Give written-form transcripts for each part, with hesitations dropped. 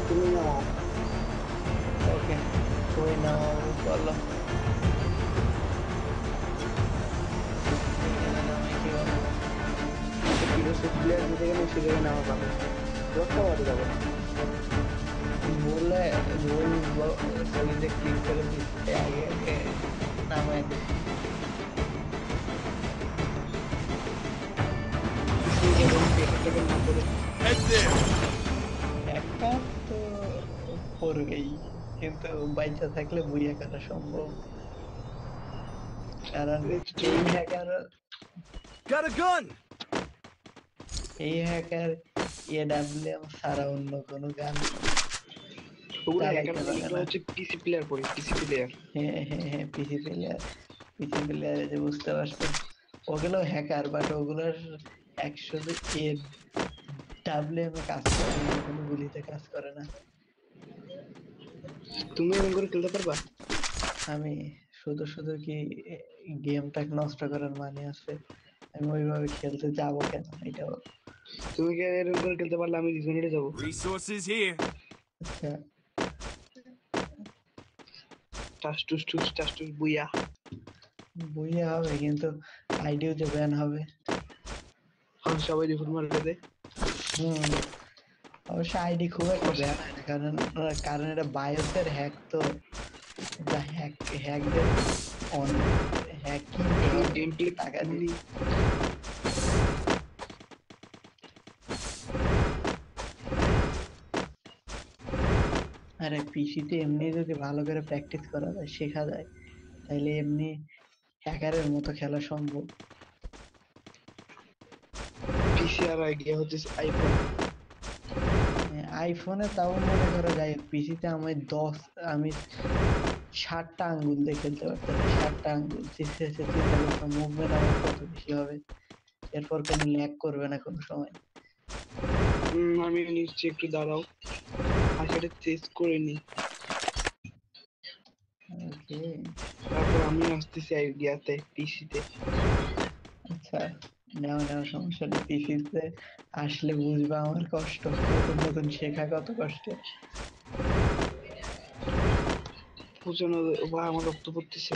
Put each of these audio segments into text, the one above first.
তুমি নাও। ওকে, কই নামাবো বলো। এখানে নামাই কিভাবে? প্লেয়ার যে জায়গায় সে জায়গায় নামা যাবে না, রক্ষা পাওয়া যাবে না। বলে বলবো, ছবিতে ক্লিক করে দিচ্ছে আগে আগে নামাই দিই। এটাকে না করে Head there. হ্যাকার তো করবেই, কিন্তু বাইচা থাকলে বুইয়া করা সম্ভব। কারণ এই hacker Got a gun. AWM ছাড়া অন্য কোনো গান ওগুলো হ্যাকার চালাইতে বলে, পারে এগুলো না। হচ্ছে পিসি প্লেয়ার পড়ে, পিসি প্লেয়ার। হ্যাঁ হ্যাঁ হ্যাঁ, পিসি প্লেয়ারে যে বুঝতে পারছো, ওগুলো হ্যাকার, বাট ওগুলোর শুধু ডাব্লিউএম এ কাজ করে, অন্য কোনো গুলিতে কাজ করে না। তুমি এরকম করে খেলতে পারবা? আমি শুধু শুধু কি গেমটাকে নষ্ট করার মানে আছে? আমি ওইভাবে খেলতে যাবো কেন এটা বলো। তুমি কি এরকম করে খেলতে পারলে আমি রিজনেটে যাবো। Resources here. আচ্ছা, টাস টুস টুস টাস টুস বুইয়া। বুঝে হবে, কিন্তু আইডিও যে ব্যান হবে। হ্যাঁ, সবাই রিপোর্ট মারলে দে। হম, অবশ্য আইডি খুব একটা ব্যান হয় না, কারণ এটা বায়োসের হ্যাক তো, যা হ্যাকদের অন হ্যাক কিনতে আমার হবে গেম প্লে টাকা দিয়ে। মানে আরে পিসিতে এমনি যদি ভালো করে প্র্যাকটিস করা যায়, শেখা যায়, তাইলে এমনি হ্যাকারের মতো খেলা সম্ভব। পিসি আর আইডিয়া হচ্ছে আইফোন। আইফোনে তাও মনে করো যাই হোক, পিসিতে আমি 7টা আঙ্গুল দিয়ে খেলতে পারতেছি, 7টা আঙ্গুল চিন্তা করছো মুভমেন্ট আমার কত বেশি হবে। এরপর কোনো ল্যাগ করবে না কোনো সময়। আমি নিশ্চয়ই, একটু দাঁড়াও, আর সেটা চেস করে নি, ওকে, তারপর আমি আসতেছি আইডিয়াতে পিসিতে। আচ্ছা, নেওয়া নেওয়া সমস্যা নেই। পিসিতে আসলে বুঝবা আমার কষ্ট, নতুন নতুন শেখা কত কষ্টের। বুঝানো বা আমার রক্ত পড়তেছে,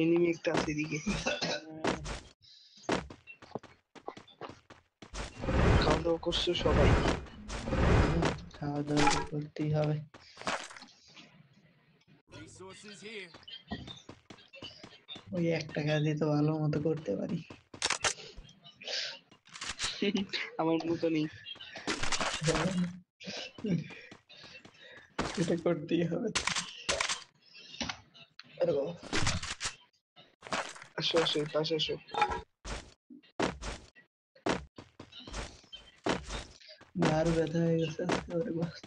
এনিমি একটা আছে এদিকে। উম, খাওয়া দাওয়া করছো সবাই? খাওয়া দাওয়া তো করতেই হবে। Resources here. ওই একটা কাজই তো ভালো মতো করতে পারি। আমার মতো নেই। এটা করতেই হবে। আরে বাবা, আসো আসো, এই পাশে আসো। ঘাড় ব্যথা হয়ে গেছে আজকে, ওরে বাস।